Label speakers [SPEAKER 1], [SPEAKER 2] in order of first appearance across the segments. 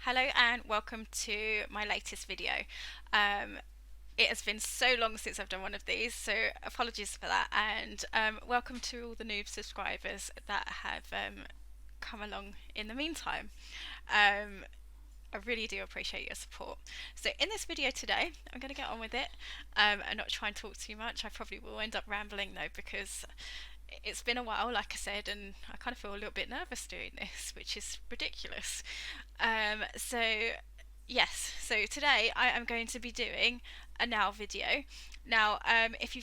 [SPEAKER 1] Hello and welcome to my latest video. It has been so long since I've done one of these, so apologies for that, and welcome to all the new subscribers that have come along in the meantime. I really do appreciate your support. So in this video today, I'm going to get on with it and not try and talk too much. I probably will end up rambling though, because it's been a while, like I said, and I kind of feel a little bit nervous doing this, which is ridiculous. So yes, so today I am going to be doing a nail video. Now, if you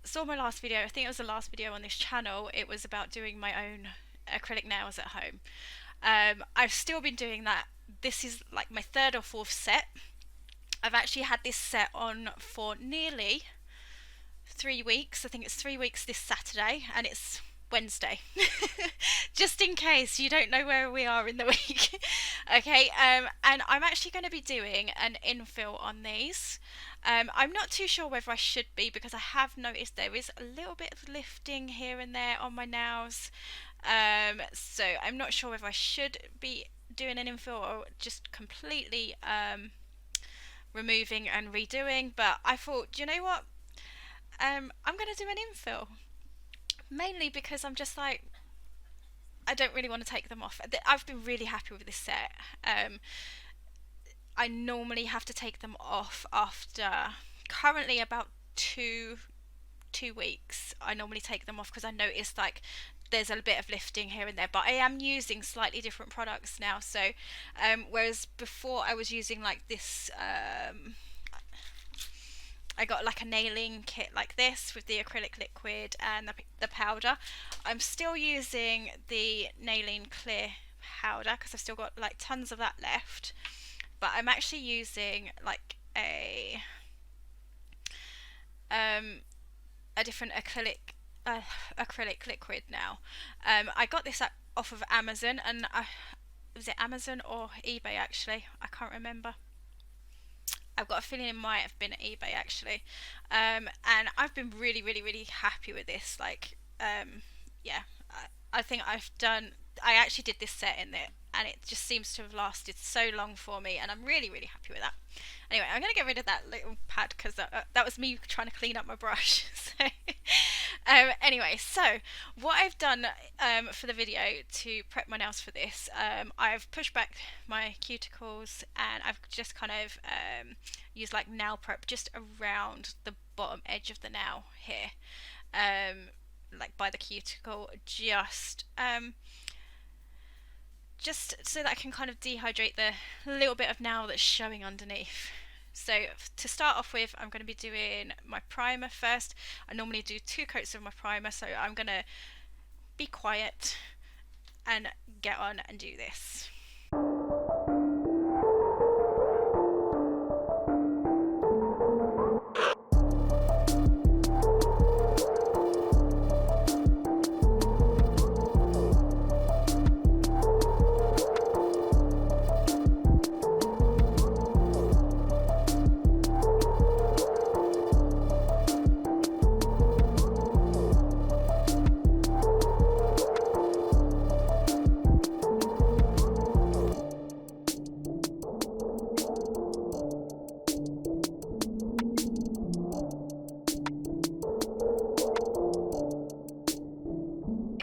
[SPEAKER 1] saw my last video, I think it was the last video on this channel, it was about doing my own acrylic nails at home. I've still been doing that. This is like my third or fourth set. I've actually had this set on for nearly 3 weeks. I think it's 3 weeks this Saturday, and it's Wednesday. Just in case you don't know where we are in the week. Okay, and I'm actually going to be doing an infill on these. I'm not too sure whether I should be, because I have noticed there is a little bit of lifting here and there on my nails. So I'm not sure whether I should be doing an infill or just completely removing and redoing. But I thought, do you know what? I'm going to do an infill. Mainly because I'm just like, I don't really want to take them off. I've been really happy with this set. I normally have to take them off after currently about two weeks. I normally take them off because I noticed like there's a bit of lifting here and there, but I am using slightly different products now. So whereas before I was using like this I got like a nailing kit like this with the acrylic liquid and the powder. I'm still using the nailing clear powder because I've still got like tons of that left, but I'm actually using like a different acrylic liquid now. I got this off of Amazon, and was it Amazon or eBay actually? I can't remember. I've got a feeling it might have been eBay actually, and I've been really happy with this. Like, yeah, I think I actually did this set in it, and it just seems to have lasted so long for me, and I'm really happy with that. Anyway, I'm gonna get rid of that little pad because that was me trying to clean up my brush. So, anyway, so what I've done for the video to prep my nails for this, I've pushed back my cuticles, and I've just kind of used like nail prep just around the bottom edge of the nail here, like by the cuticle, just so that I can kind of dehydrate the little bit of nail that's showing underneath. So to start off with, I'm going to be doing my primer first. I normally do 2 coats of my primer, so I'm going to be quiet and get on and do this.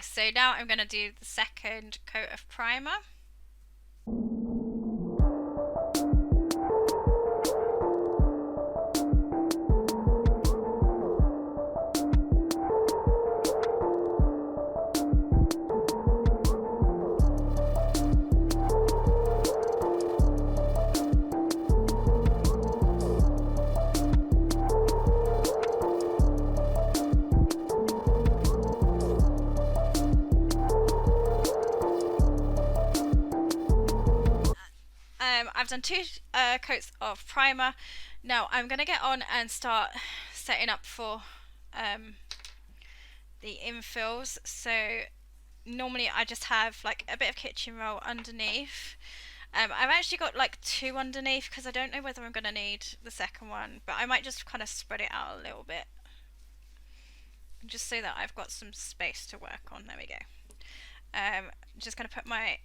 [SPEAKER 1] So now I'm going to do the second coat of primer. I've done 2 coats of primer. Now I'm going to get on and start setting up for the infills. So normally I just have like a bit of kitchen roll underneath. I've actually got like 2 underneath because I don't know whether I'm going to need the second one, but I might just kind of spread it out a little bit just so that I've got some space to work on. There we go. Just going to put my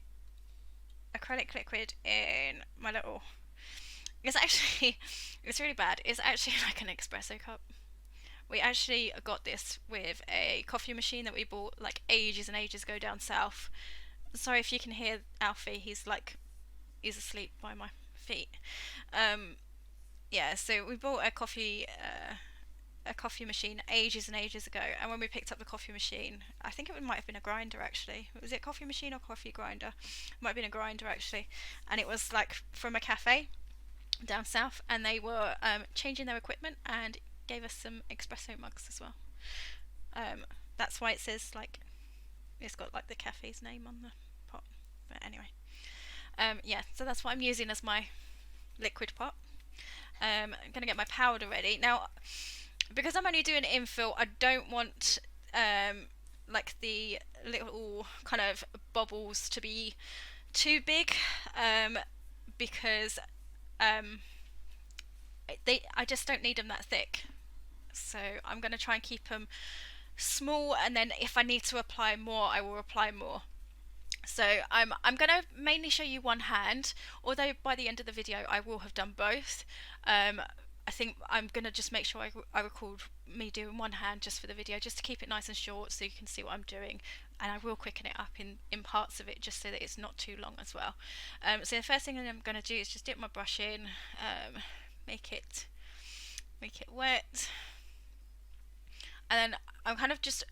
[SPEAKER 1] acrylic liquid in my little. It's actually, it's really bad. It's actually like an espresso cup. We actually got this with a coffee machine that we bought like ages and ages ago down south. Sorry if you can hear Alfie. He's asleep by my feet. Um, yeah, so we bought a coffee machine ages and ages ago, and when we picked up the coffee machine, I think it might have been a grinder actually. Was it a coffee machine or coffee grinder? It might have been a grinder actually, and it was like from a cafe down south, and they were changing their equipment and gave us some espresso mugs as well. Um, that's why it says like it's got like the cafe's name on the pot. But anyway, yeah, so that's what I'm using as my liquid pot. I'm gonna get my powder ready now. Because I'm only doing infill, I don't want like the little kind of bubbles to be too big, because I just don't need them that thick. So I'm going to try and keep them small, and then if I need to apply more, I will apply more. So I'm going to mainly show you one hand, although by the end of the video I will have done both. I think I'm going to just make sure I record me doing one hand just for the video, just to keep it nice and short so you can see what I'm doing. And I will quicken it up in parts of it just so that it's not too long as well. So the first thing that I'm going to do is just dip my brush in, make it wet. And then I'm kind of just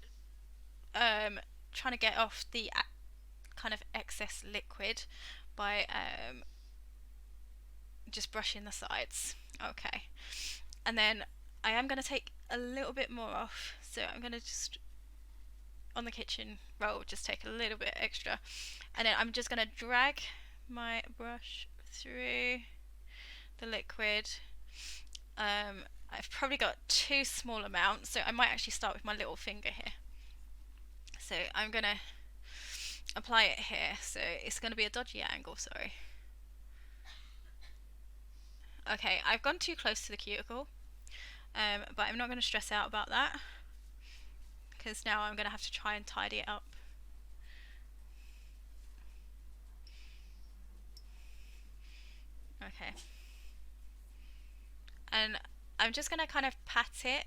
[SPEAKER 1] trying to get off the kind of excess liquid by just brushing the sides. Okay, and then I am going to take a little bit more off, so I'm going to just on the kitchen roll just take a little bit extra, and then I'm just going to drag my brush through the liquid. I've probably got too small amounts, so I might actually start with my little finger here. So I'm going to apply it here, so it's going to be a dodgy angle, sorry. Okay, I've gone too close to the cuticle, but I'm not going to stress out about that, because now I'm going to have to try and tidy it up. Okay. And I'm just going to kind of pat it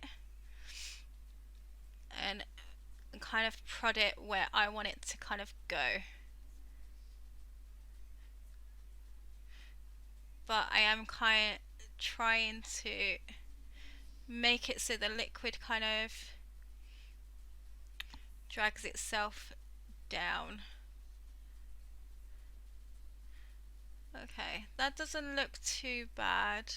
[SPEAKER 1] and kind of prod it where I want it to kind of go. But I am kind of trying to make it so the liquid kind of drags itself down. Okay, that doesn't look too bad.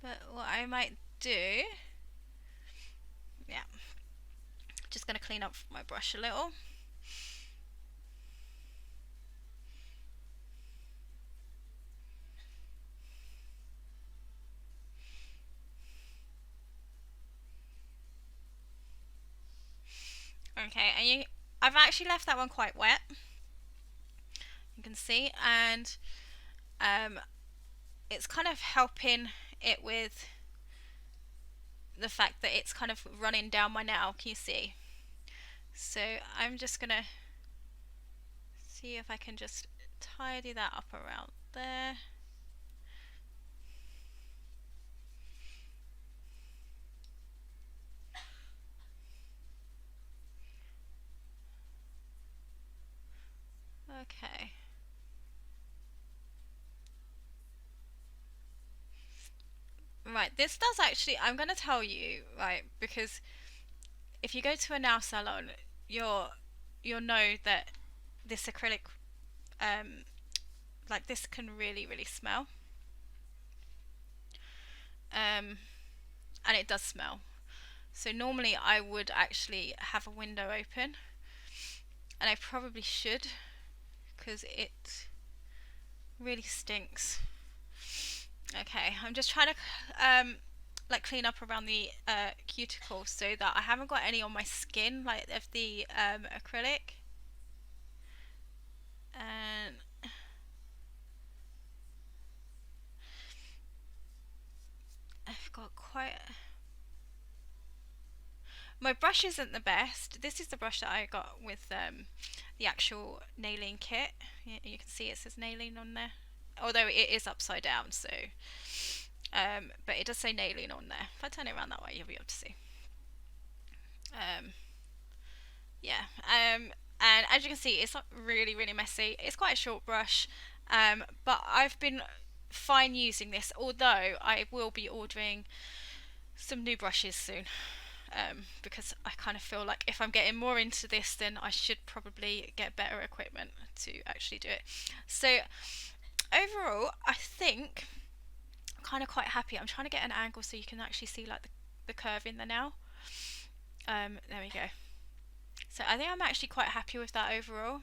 [SPEAKER 1] But what I might do, yeah, just going to clean up my brush a little. Okay, and I've actually left that one quite wet. You can see, and it's kind of helping it with the fact that it's kind of running down my nail. Can you see? So I'm just gonna see if I can just tidy that up around there. Okay. Right, this does actually, I'm going to tell you, right, because if you go to a nail salon, you'll know that this acrylic, like this can really smell. And it does smell. So normally I would actually have a window open, and I probably should, because it really stinks. Okay, I'm just trying to like clean up around the cuticle so that I haven't got any on my skin, like of the acrylic. And I've got quite My brush isn't the best. This is the brush that I got with the actual nailing kit. You can see it says nailing on there, although it is upside down. So, but it does say nailing on there. If I turn it around that way, you'll be able to see. Yeah. And as you can see, it's not really, really messy. It's quite a short brush, but I've been fine using this, although I will be ordering some new brushes soon, because I kind of feel like if I'm getting more into this, then I should probably get better equipment to actually do it. So overall, I think I'm kind of quite happy. I'm trying to get an angle so you can actually see like the curve in there now. There we go. So I think I'm actually quite happy with that overall.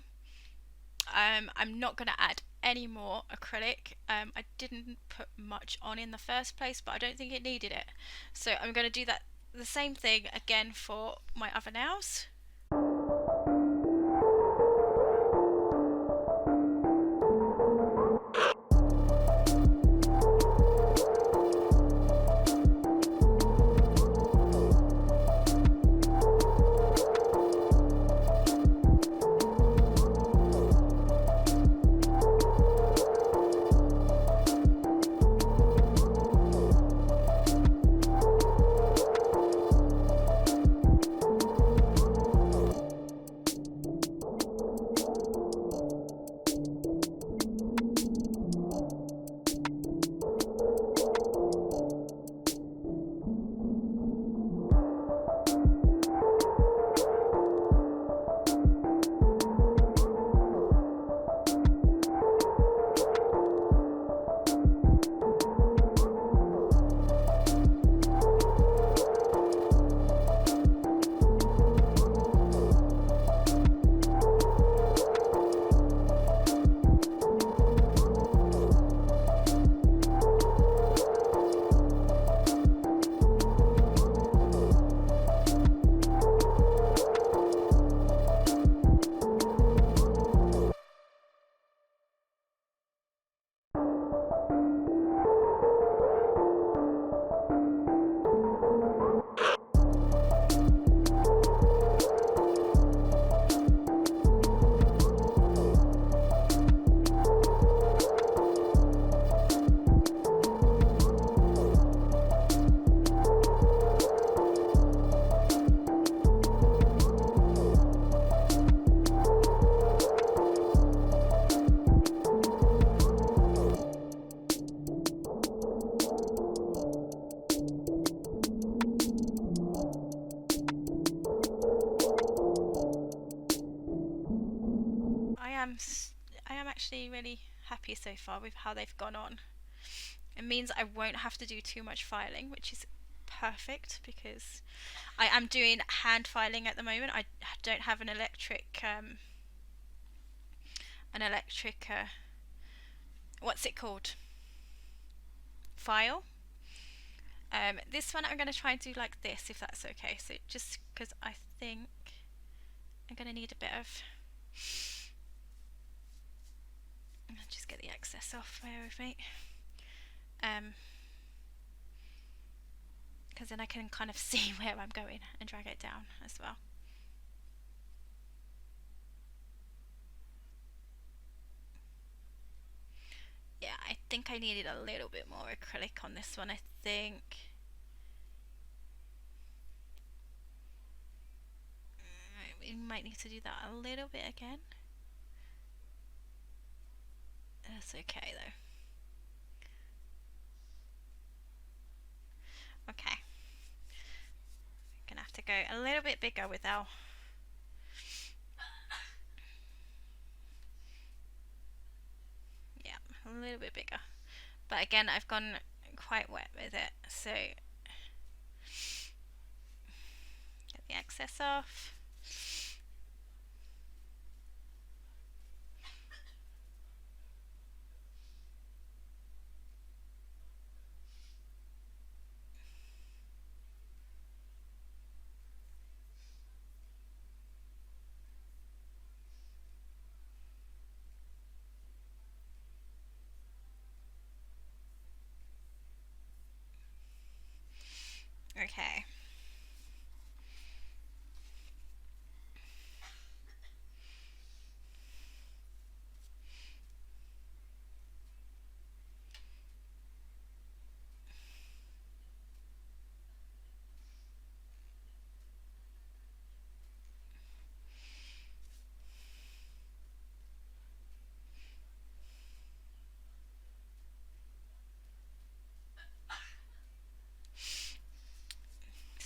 [SPEAKER 1] I'm not going to add any more acrylic. I didn't put much on in the first place, but I don't think it needed it. So I'm going to do the same thing again for my other nails. I am actually really happy so far with how they've gone on. It means I won't have to do too much filing, which is perfect because I am doing hand filing at the moment. I don't have an electric what's it called, file. This one I'm going to try and do like this, if that's okay. So just because I think I'm going to need a bit of, I'll just get the excess off, bear with me. Because then I can kind of see where I'm going and drag it down as well. Yeah, I think I needed a little bit more acrylic on this one, I think. We might need to do that a little bit again. That's okay though. Okay. Gonna have to go a little bit bigger with our a little bit bigger. But again, I've gone quite wet with it, so get the excess off. Okay.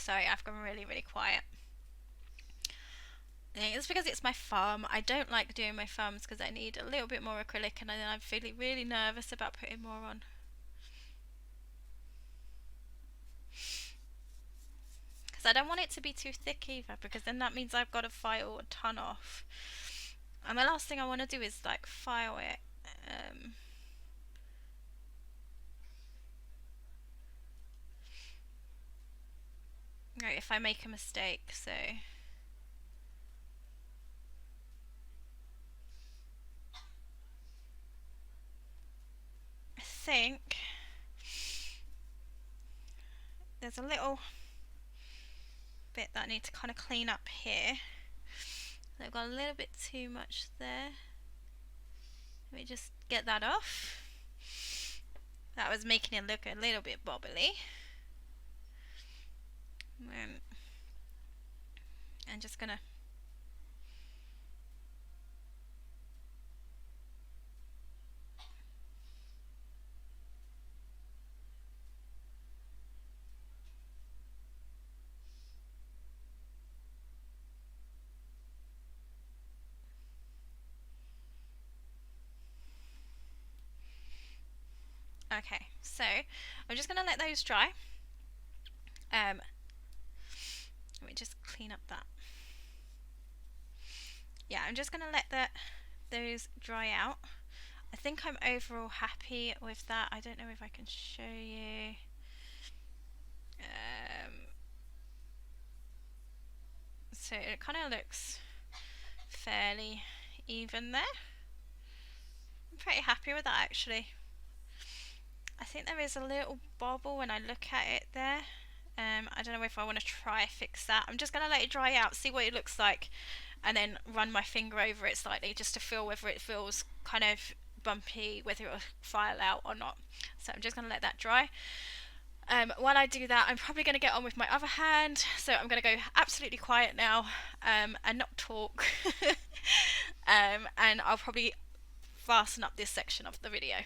[SPEAKER 1] Sorry, I've gone really, really quiet. I think it's because it's my thumb. I don't like doing my thumbs because I need a little bit more acrylic, and then I'm feeling really nervous about putting more on. Because I don't want it to be too thick either, because then that means I've got to file a ton off. And the last thing I want to do is like file it. Right, if I make a mistake, so I think there's a little bit that I need to kind of clean up here. I've got a little bit too much there. Let me just get that off. That was making it look a little bit bobbly. And I'm just gonna okay, so I'm just gonna let those dry. Let me just clean up that. Yeah, I'm just gonna let those dry out. I think I'm overall happy with that. I don't know if I can show you. So it kind of looks fairly even there. I'm pretty happy with that actually. I think there is a little bobble when I look at it there. I don't know if I want to try fix that. I'm just going to let it dry out, see what it looks like, and then run my finger over it slightly just to feel whether it feels kind of bumpy, whether it will file out or not. So I'm just going to let that dry. While I do that, I'm probably going to get on with my other hand, so I'm going to go absolutely quiet now and not talk. And I'll probably fasten up this section of the video.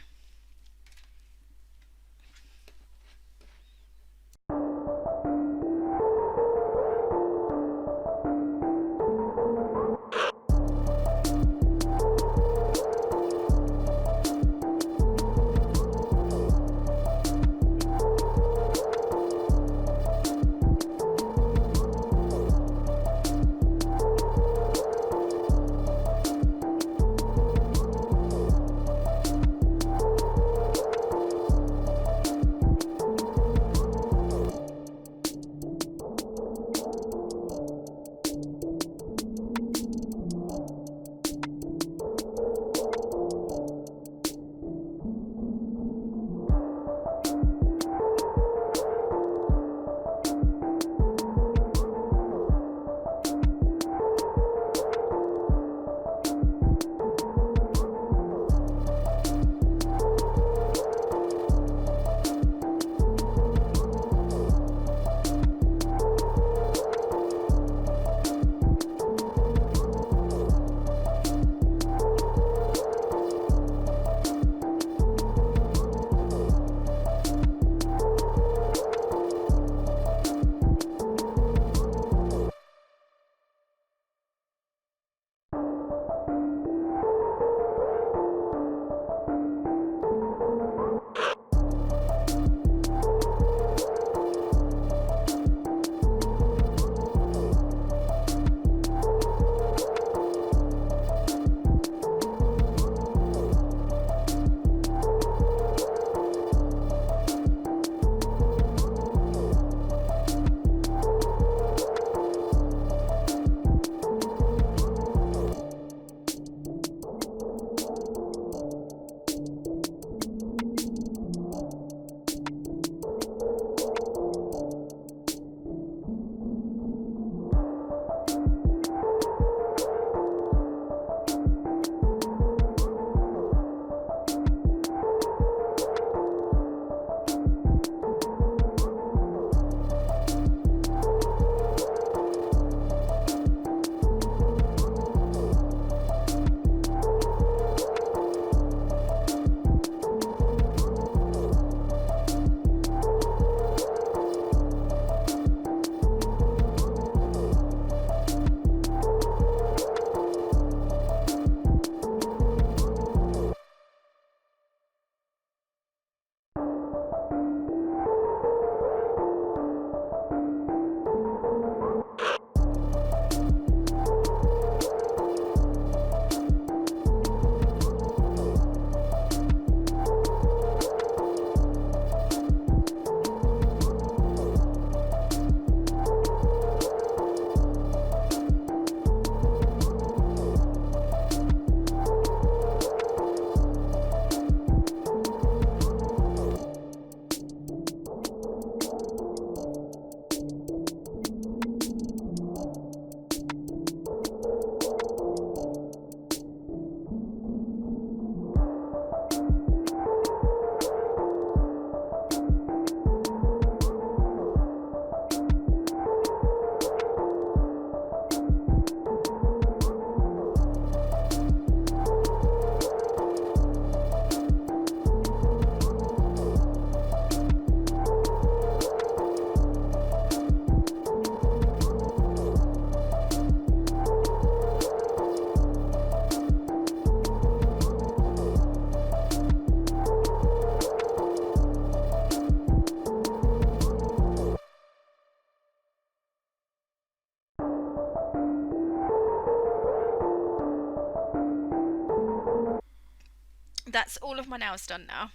[SPEAKER 1] that's all of my nails done now.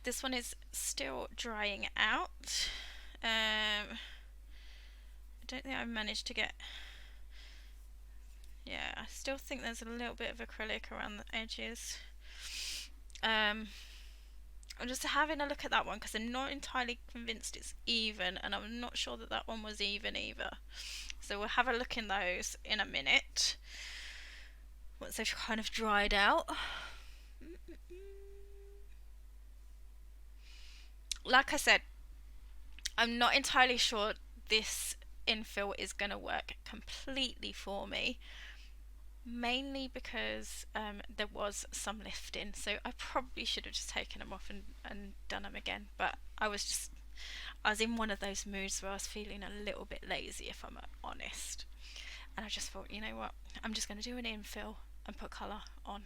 [SPEAKER 1] This one is still drying out. I don't think I've managed to get... Yeah, I still think there's a little bit of acrylic around the edges. I'm just having a look at that one because I'm not entirely convinced it's even, and I'm not sure that that one was even either. So we'll have a look in those in a minute once they've kind of dried out. Like I said, I'm not entirely sure this infill is going to work completely for me, mainly because there was some lifting, so I probably should have just taken them off and done them again, but I was in one of those moods where I was feeling a little bit lazy, if I'm honest, and I just thought, you know what, I'm just going to do an infill and put colour on.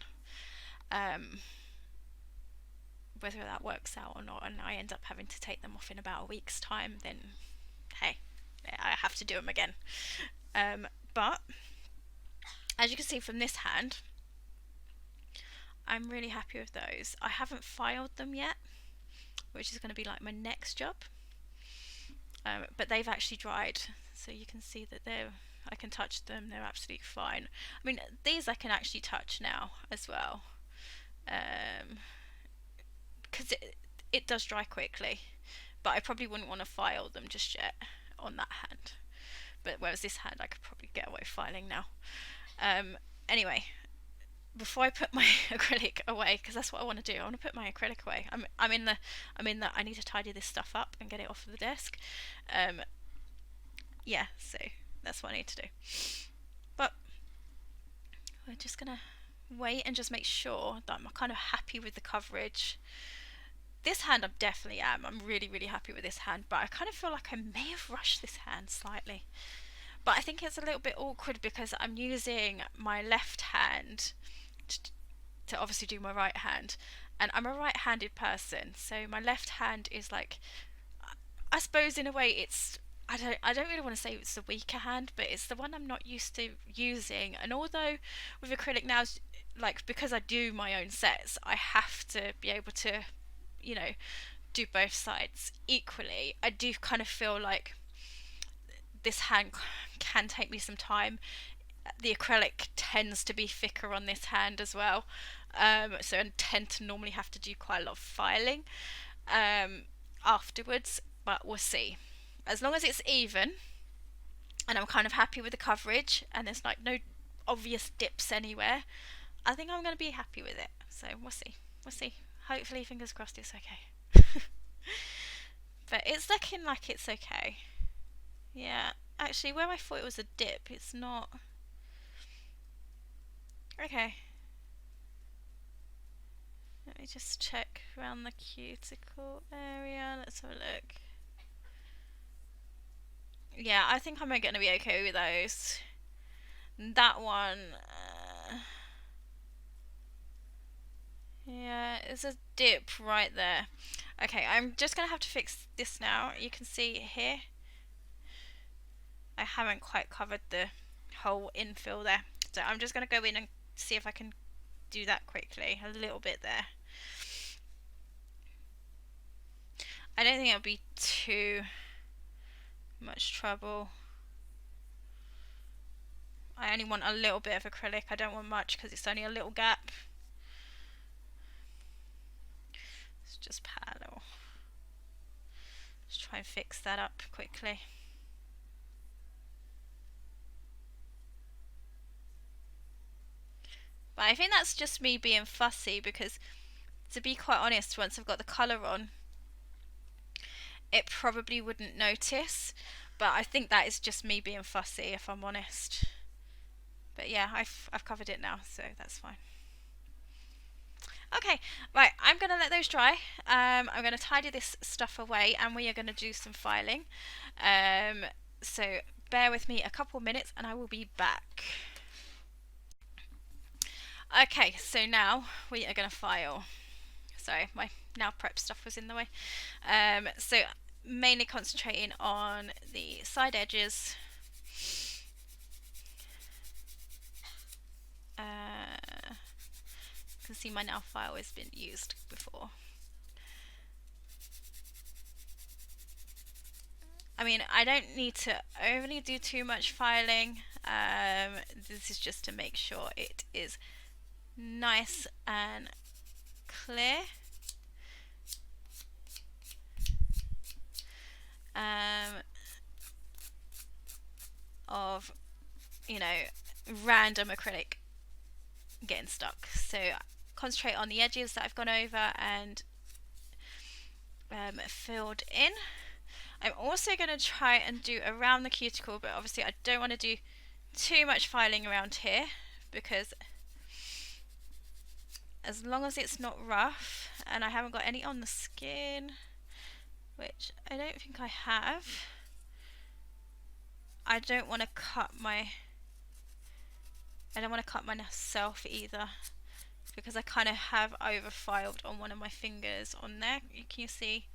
[SPEAKER 1] Whether that works out or not and I end up having to take them off in about a week's time, then hey, I have to do them again. But as you can see from this hand, I'm really happy with those. I haven't filed them yet, which is going to be like my next job, but they've actually dried, so you can see that I can touch them, they're absolutely fine. I mean, these I can actually touch now as well, because it does dry quickly, but I probably wouldn't want to file them just yet on that hand. But whereas this hand I could probably get away filing now. Anyway, before I put my acrylic away, because that's what I want to do, I want to put my acrylic away. I'm in the I need to tidy this stuff up and get it off of the desk. Yeah, so that's what I need to do. But we're just gonna wait and just make sure that I'm kind of happy with the coverage. This hand I definitely am. I'm really, really happy with this hand, but I kind of feel like I may have rushed this hand slightly. But I think it's a little bit awkward because I'm using my left hand to obviously do my right hand, and I'm a right-handed person, so my left hand is like, I suppose in a way it's, I don't really want to say it's the weaker hand, but it's the one I'm not used to using. And although with acrylic nails, like, because I do my own sets, I have to be able to, you know, do both sides equally. I do kind of feel like this hand can take me some time. The acrylic tends to be thicker on this hand as well, so I tend to normally have to do quite a lot of filing afterwards, but we'll see. As long as it's even and I'm kind of happy with the coverage and there's like no obvious dips anywhere, I think I'm going to be happy with it. So we'll see. Hopefully, fingers crossed, it's okay. But it's looking like it's okay. Yeah, actually, where I thought it was a dip, it's not. Okay. Let me just check around the cuticle area. Let's have a look. Yeah, I think I'm going to be okay with those. That one. Yeah, it's a dip right there. Okay, I'm just going to have to fix this now. You can see here, I haven't quite covered the whole infill there. So I'm just going to go in and see if I can do that quickly. A little bit there. I don't think it'll be too much trouble. I only want a little bit of acrylic. I don't want much because it's only a little gap. It's just parallel. Let's try and fix that up quickly. But I think that's just me being fussy because, to be quite honest, once I've got the colour on, it probably wouldn't notice. But I think that is just me being fussy, if I'm honest. But yeah, I've covered it now, so that's fine. Okay, right, I'm going to let those dry. I'm going to tidy this stuff away and we are going to do some filing. So bear with me a couple minutes and I will be back. Okay, so now we are going to file. Sorry, my nail prep stuff was in the way. So mainly concentrating on the side edges. can see my nail file has been used before. I mean, I don't need to overly do too much filing. This is just to make sure it is nice and clear. Of, you know, random acrylic getting stuck. So concentrate on the edges that I've gone over and filled in. I'm also going to try and do around the cuticle, but obviously I don't want to do too much filing around here, because as long as it's not rough and I haven't got any on the skin, which I don't think I have, I don't want to cut myself either, because I kind of have over filed on one of my fingers on there. You can see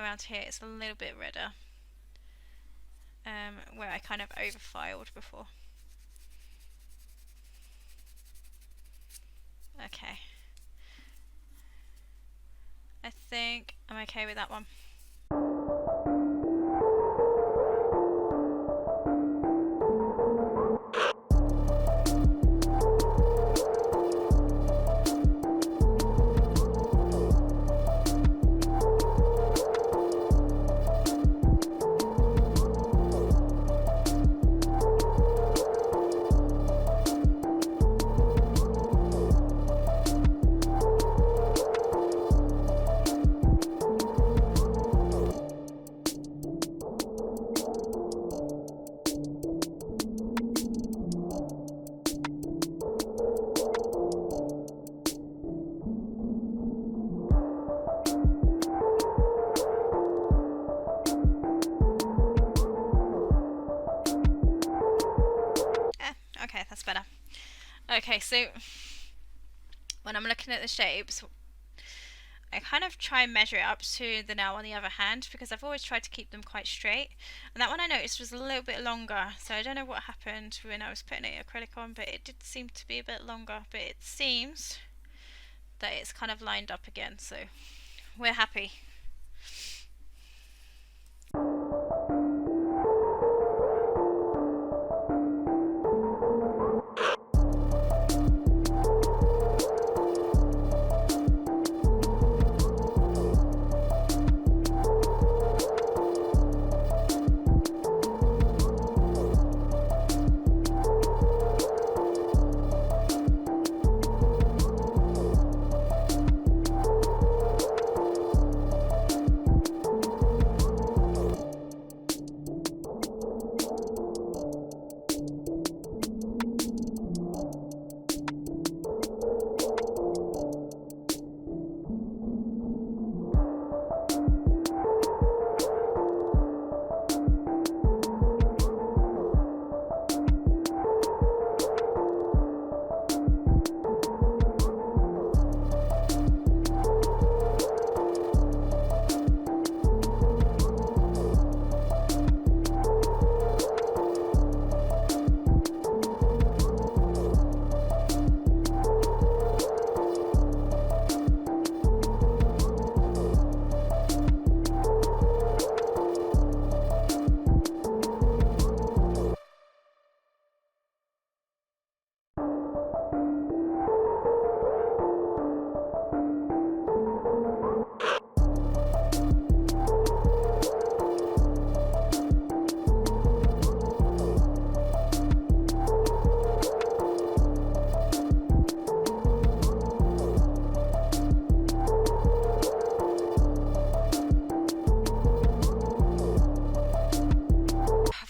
[SPEAKER 1] around here it's a little bit redder, where I kind of over filed before. Okay, I think I'm okay with that one. Okay, that's better. Okay, so when I'm looking at the shapes, I kind of try and measure it up to the nail on the other hand, because I've always tried to keep them quite straight. And that one I noticed was a little bit longer, so I don't know what happened when I was putting the acrylic on, but it did seem to be a bit longer. But it seems that it's kind of lined up again, so we're happy.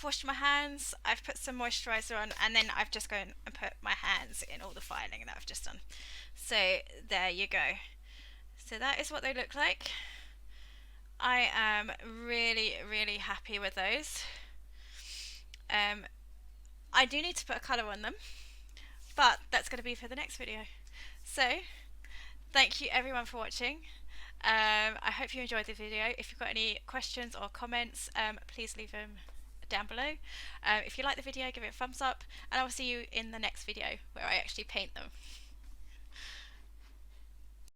[SPEAKER 1] Washed my hands, I've put some moisturiser on, and then I've just gone and put my hands in all the filing that I've just done. So there you go. So that is what they look like. I am really, really happy with those. I do need to put a colour on them, but that's going to be for the next video. So thank you everyone for watching. I hope you enjoyed the video. If you've got any questions or comments, please leave them down below. If you like the video, give it a thumbs up, and I'll see you in the next video where I actually paint them.